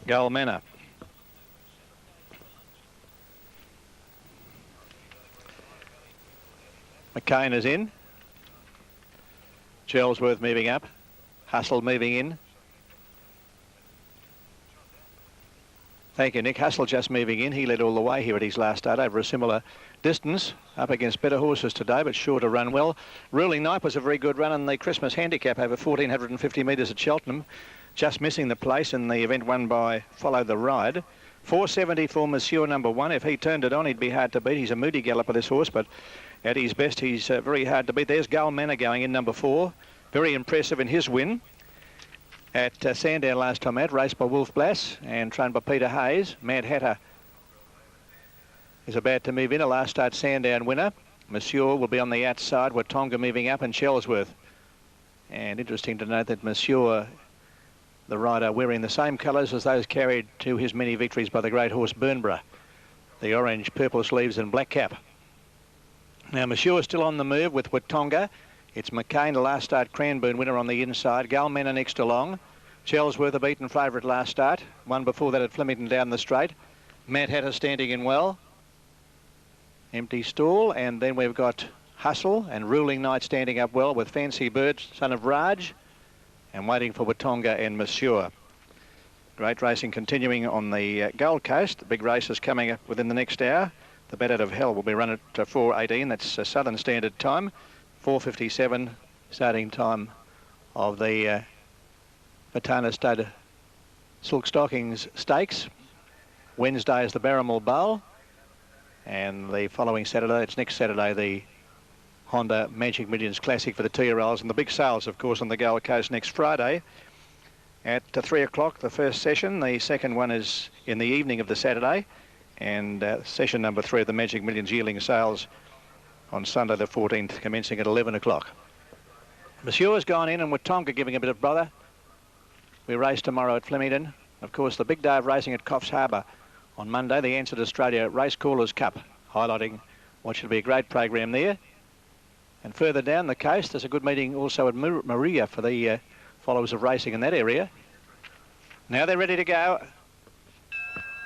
Gull Manor. McCain is in. Chelsworth moving up. Hustle moving in. Thank you, Nick. Hustle just moving in. He led all the way here at his last start over a similar distance. Up against better horses today, but sure to run well. Ruling Night was a very good run in the Christmas handicap over 1,450 metres at Cheltenham. Just missing the place in the event won by Follow the Ride. 470 for Monsieur number 1. If he turned it on, he'd be hard to beat. He's a moody galloper, this horse, but at his best, he's very hard to beat. There's Gull Manor going in number 4. Very impressive in his win at Sandown last time out, raced by Wolf Blass and trained by Peter Hayes. Mad Hatter is about to move in, a last start Sandown winner. Monsieur will be on the outside, Watonga moving up, and Chelsworth. And interesting to note that Monsieur, the rider, wearing the same colours as those carried to his many victories by the great horse Burnborough. The orange, purple sleeves and black cap. Now Monsieur is still on the move with Watonga. It's McCain, the last start Cranbourne winner on the inside. Gull Manor next along. Chelsworth a beaten favourite last start. One before that at Flemington down the straight. Mad Hatter standing in well. Empty stall, and then we've got Hustle and Ruling Night standing up well with Fancy Bird, son of Raj, and waiting for Watonga and Monsieur. Great racing continuing on the Gold Coast. The big race is coming up within the next hour. The Bat Out of Hell will be run at 4:18. That's Southern Standard Time. 4:57 starting time of the Batana Stud Silk Stockings Stakes. Wednesday is the Barramel Bowl, and the following Saturday, it's next Saturday, the Honda Magic Millions Classic for the 2-year-olds, and the big sales, of course, on the Gold Coast next Friday at 3 o'clock, the first session. The second one is in the evening of the Saturday, and session number 3 of the Magic Millions yearling sales on Sunday the 14th, commencing at 11 o'clock. Monsieur has gone in, and Watonga giving a bit of brother. We race tomorrow at Flemington. Of course, the big day of racing at Coffs Harbour on Monday, the Ansett Australia Race Callers Cup, highlighting what should be a great program there. And further down the coast, there's a good meeting also at Maria for the followers of racing in that area. Now they're ready to go.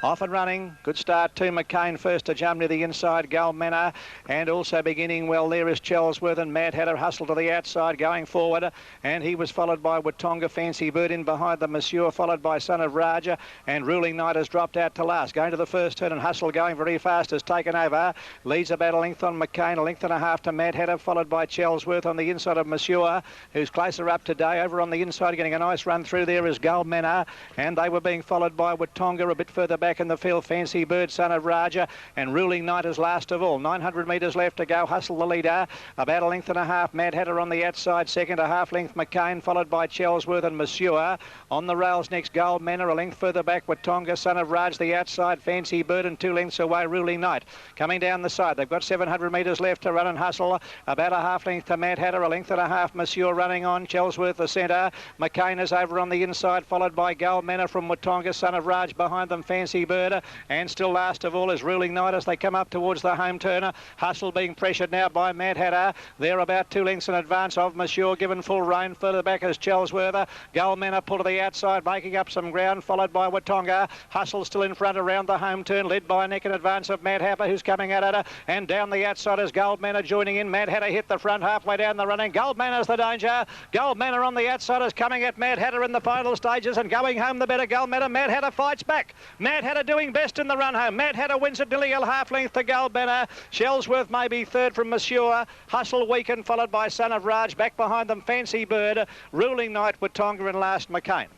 Off and running. Good start to McCain first to jump to the inside. Gull Manor, and also beginning well there is Chelsworth, and Mad Hatter Hustle to the outside going forward, and he was followed by Watonga. Fancy Bird in behind the Monsieur, followed by Son of Raja, and Ruling Night has dropped out to last. Going to the first turn, and Hustle going very fast has taken over. Leads about a length on McCain, a length and a half to Mad Hatter, followed by Chelsworth on the inside of Monsieur, who's closer up today. Over on the inside, getting a nice run through there is Gull Manor, and they were being followed by Watonga a bit further back in the field. Fancy Bird, Son of Raja, and Ruling Night is last of all. 900 metres left to go. Hustle the leader, about a length and a half. Mad Hatter on the outside, second, a half length McCain, followed by Chelsworth and Monsieur. On the rails next, Gull Manor, a length further back, Watonga, Son of Raj, the outside, Fancy Bird, and 2 lengths away, Ruling Night. Coming down the side, they've got 700 metres left to run, and Hustle about a half length to Mad Hatter, a length and a half, Monsieur running on, Chelsworth the centre. McCain is over on the inside, followed by Gull Manor from Watonga, Son of Raj behind them, Fancy Bird, and still last of all is Ruling Night as they come up towards the home turner. Hustle being pressured now by Mad Hatter. They're about 2 lengths in advance of Monsieur, given full rein. Further back is Chelsworth. Gull Manor pull to the outside, making up some ground, followed by Watonga. Hustle still in front around the home turn, led by a neck in advance of Mad Hatter, who's coming at her. And down the outside is Gull Manor joining in. Mad Hatter hit the front halfway down the running. Gull Manor's the danger. Gull Manor on the outside is coming at Mad Hatter in the final stages, and going home the better Gull Manor. Mad Hatter fights back. Mad Hatter doing best in the run home. Mad Hatter wins it nearly a half length to Gull Manor. Chelsworth maybe third from Monsieur. Hustle weakened, followed by Son of Raj. Back behind them, Fancy Bird. Ruling Night, Watonga, and last McCain.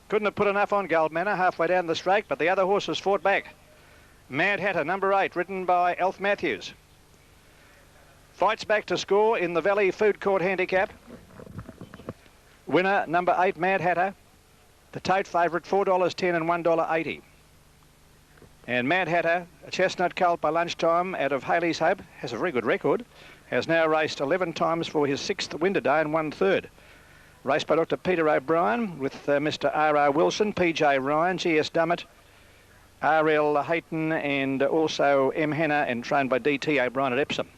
Couldn't have put enough on Gull Manor halfway down the straight, but the other horses fought back. Mad Hatter, number 8, ridden by Alf Matthews. Fights back to score in the Valley Food Court Handicap. Winner, number 8, Mad Hatter. The tote favourite, $4.10 and $1.80. And Mad Hatter, a chestnut colt by lunchtime out of Haley's Hope, has a very good record. Has now raced 11 times for his 6th win today and 1/3. Raced by Dr. Peter O'Brien with Mr. R.R. Wilson, P.J. Ryan, G.S. Dummett, R.L. Hayton, and also M. Hanna, and trained by D.T. O'Brien at Epsom.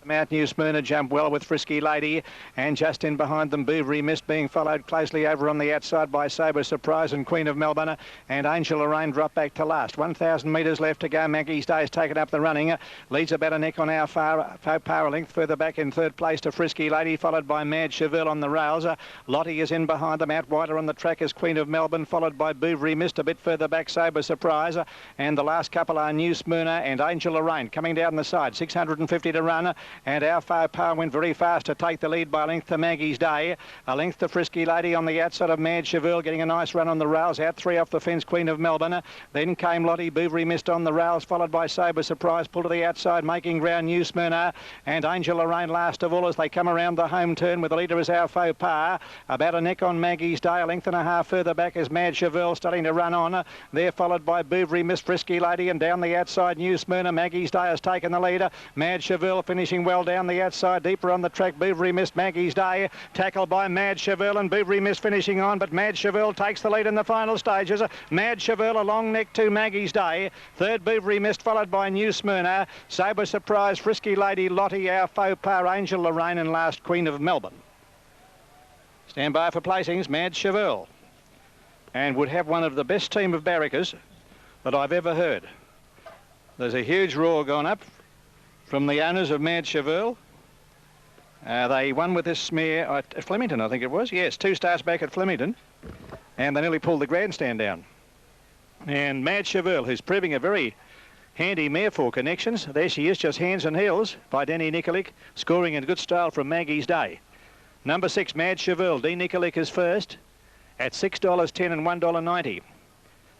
Mount New Smyrna jumped well with Frisky Lady, and just in behind them Bouverie Mist being followed closely over on the outside by Sober Surprise and Queen of Melbourne, and Angel Lorraine dropped back to last. 1,000 metres left to go. Maggie's Day has taken up the running, leads about a neck on our far power length. Further back in third place to Frisky Lady, followed by Mad Chevelle on the rails. Lottie is in behind them. Out wider on the track is Queen of Melbourne, followed by Bouverie Mist. A bit further back Sober Surprise, and the last couple are New Smyrna and Angel Lorraine coming down the side. 650 to run, and our far power went very fast to take the lead by a length to Maggie's Day. A length to Frisky Lady on the outside of Mad Chevelle, getting a nice run on the rails. Out three off the fence, Queen of Melbourne. Then came Lottie. Bouverie Mist on the rails, followed by Sober Surprise. Pulled to the outside, making ground New Smyrna, and Angel Lorraine last of all as they come around the home turn with the leader as our faux pas. About a neck on Maggie's Day. A length and a half further back is Mad Chevelle starting to run on. They're followed by Bouverie Mist, Frisky Lady, and down the outside New Smyrna. Maggie's Day has taken the leader. Mad Chevelle finishing well down the outside, deeper on the track. Bouverie Mist, Maggie's Day, tackled by Mad Chevelle, and Bouverie Mist finishing on, but Mad Chevelle takes the lead in the final stages. Mad Chevelle a long neck to Maggie's Day. Third Bouverie Mist, followed by New Smyrna. Sober Surprise, Frisky Lady, Lottie, our faux pas, Angel Lorraine, and last Queen of Melbourne. Stand by for placings, Mad Chevelle, and would have one of the best team of barrackers that I've ever heard. There's a huge roar gone up from the owners of Mad Chevelle. They won with this mare at Flemington, I think it was. Yes, 2 starts back at Flemington, and they nearly pulled the grandstand down. And Mad Chevelle, who's proving a very handy mare for connections. There she is, just hands and heels by Denny Nikolic, scoring in good style from Maggie's Day. Number 6, Mad Chevelle. D. Nikolic is first at $6.10 and $1.90.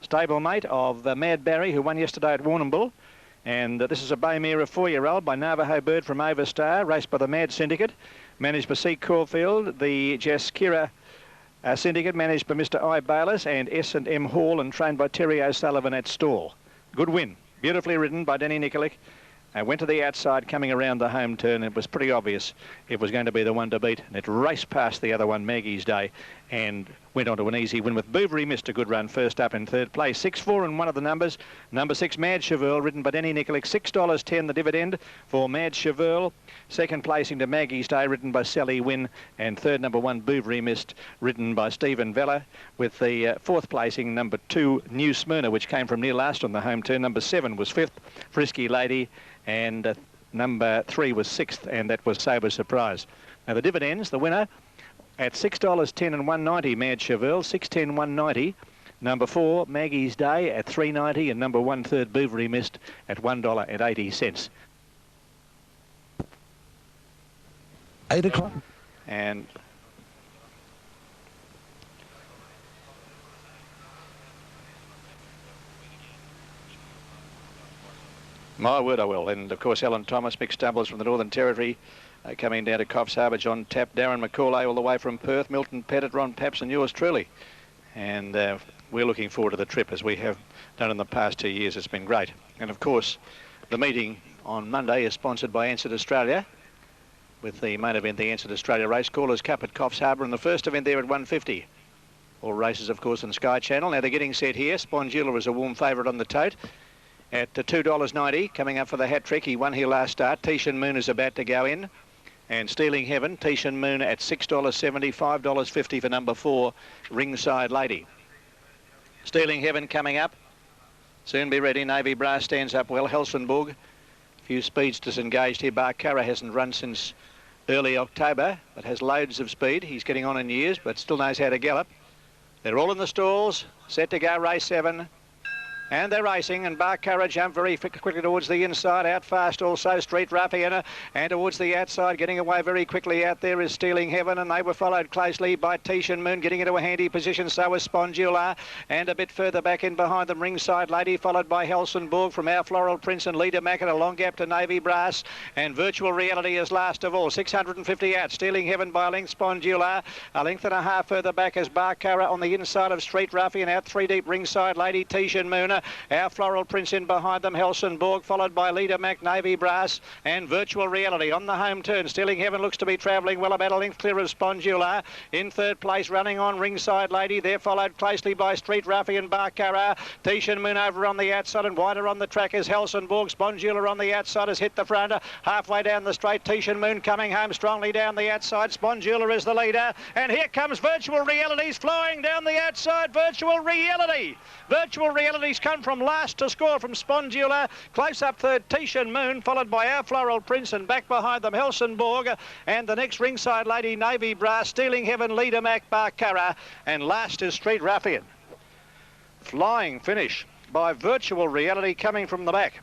Stablemate of Mad Barry, who won yesterday at Warrnambool. And this is a bay mare, a 4-year-old by Navajo Bird from Overstar, raced by the Mad Syndicate, managed by C. Caulfield. The Jaskira Syndicate managed by Mr. I. Bayliss, and S&M Hall, and trained by Terry O'Sullivan at Stall. Good win. Beautifully ridden by Denny Nikolic. Went to the outside, coming around the home turn. It was pretty obvious it was going to be the one to beat. And it raced past the other one, Maggie's Day, and went on to an easy win with Bouverie Mist, a good run, first up in third place. 6-4 in one of the numbers. Number 6, Mad Chevelle, ridden by Denny Nikolic. $6.10 the dividend for Mad Chevelle. Second placing to Maggie's Day, ridden by Sally Wynn. And third, number 1, Bouverie Mist, ridden by Stephen Vella. With the fourth placing, number 2, New Smyrna, which came from near last on the home turn. Number 7 was 5th, Frisky Lady. And number 3 was 6th, and that was Sober Surprise. Now the dividends, the winner at $6.10 and $1.90, Mad Chevelle, $6.10, $1.90. Number 4, Maggie's Day at $3.90, and number 1, third, Bouverie Mist at $1.80. 8 o'clock. And my word, I will. And, of course, Alan Thomas, mixed doubles from the Northern Territory, coming down to Coffs Harbour. John Tapp, Darren McCauley all the way from Perth, Milton Pettit, Ron Paps, and yours truly. And we're looking forward to the trip, as we have done in the past 2 years. It's been great. And, of course, the meeting on Monday is sponsored by Ansett Australia, with the main event, the Ansett Australia Race Callers Cup at Coffs Harbour, and the first event there at 1:50. All races, of course, on Sky Channel. Now they're getting set here. Spondula is a warm favourite on the tote at $2.90, coming up for the hat trick. He won here last start. Tishan Moon is about to go in. And Stealing Heaven, Tishan Moon at $6.70, $5.50 for number 4, Ringside Lady. Stealing Heaven coming up. Soon be ready. Navy Brass stands up well. Helsingborg, a few speeds disengaged here. Barcara hasn't run since early October, but has loads of speed. He's getting on in years, but still knows how to gallop. They're all in the stalls, set to go race 7. And they're racing, and Barcara jumped very quickly towards the inside. Out fast also Street Ruffian, and towards the outside, getting away very quickly out there is Stealing Heaven, and they were followed closely by Tishan Moon, getting into a handy position. So was Spondula, and a bit further back in behind them, Ringside Lady, followed by Helsingborg from Our Floral Prince and Leader Mack, and a long gap to Navy Brass, and Virtual Reality is last of all. 650 out. Stealing Heaven by a length, Spondula. A length and a half further back is Barcara on the inside of Street Ruffian, out 3 deep, Ringside Lady, Tishan Moon. Our Floral Prince in behind them, Helsingborg, followed by leader Navy Brass and Virtual Reality on the home turn. Stealing Heaven looks to be travelling well, about a length clear of Spondula. In third place, running on Ringside Lady. They're followed closely by Street Ruffian, Barcara. Tishan Moon over on the outside, and wider on the track is Helsingborg. Spondula on the outside has hit the front. Halfway down the straight, Tishan Moon coming home strongly down the outside. Spondula is the leader, and here comes Virtual Reality's flying down the outside. Virtual Reality. Virtual Reality's come from last to score from Spondula. Close up third, Tishan Moon, followed by Our Floral Prince, and back behind them Helsingborg, and the next Ringside Lady, Navy Brass. Stealing Heaven, leader Mac Barcara, and last is Street Ruffian. Flying finish by Virtual Reality coming from the back.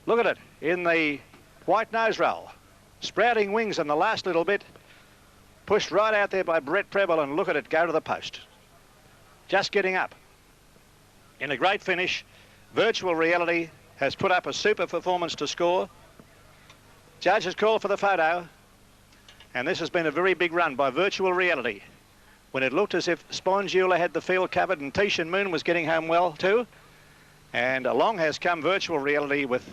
Look at it in the white nose roll. Sprouting wings in the last little bit. Pushed right out there by Brett Preble, and look at it go to the post. Just getting up. In a great finish, Virtual Reality has put up a super performance to score. Judge has called for the photo, and this has been a very big run by Virtual Reality. When it looked as if Spondula had the field covered and Tishan Moon was getting home well too. And along has come Virtual Reality with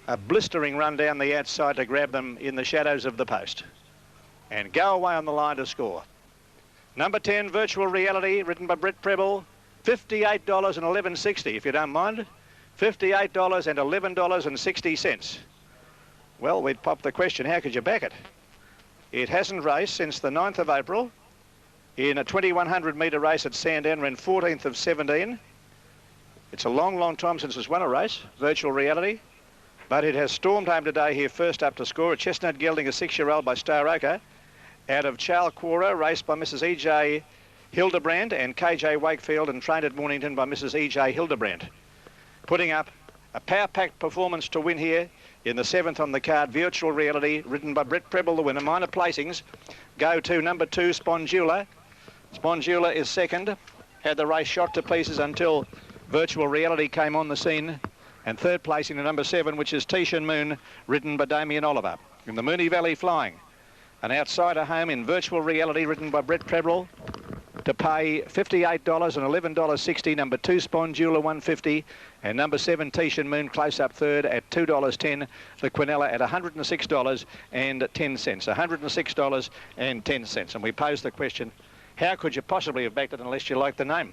a blistering run down the outside to grab them in the shadows of the post and go away on the line to score. Number 10, Virtual Reality, written by Brett Preble, $58.11.60, if you don't mind. $58.11.60. Well, we'd pop the question, how could you back it? It hasn't raced since the 9th of April in a 2100 metre race at Sandown, ran 14th of 17. It's a long, long time since it's won a race, Virtual Reality. But it has stormed home today here, first up to score. A chestnut gelding, a 6-year-old by Star Oka, out of Chalquora, raced by Mrs. E.J. Hildebrand and K.J. Wakefield, and trained at Mornington by Mrs. E.J. Hildebrand. Putting up a power-packed performance to win here in the 7th on the card, Virtual Reality, ridden by Brett Preble, the winner. Minor placings go to number 2, Spondula. Spondula is second, had the race shot to pieces until Virtual Reality came on the scene. And third placing to number 7, which is Tishan Moon, ridden by Damien Oliver. In the Moonee Valley Flying, an outsider home in Virtual Reality, ridden by Brett Preble, to pay $58.11.60. Number 2, Spondula, $1.50, and number 7, Tishan Moon, close up third at $2.10. The Quinella at $106.10. $106.10. And we pose the question, how could you possibly have backed it unless you like the name?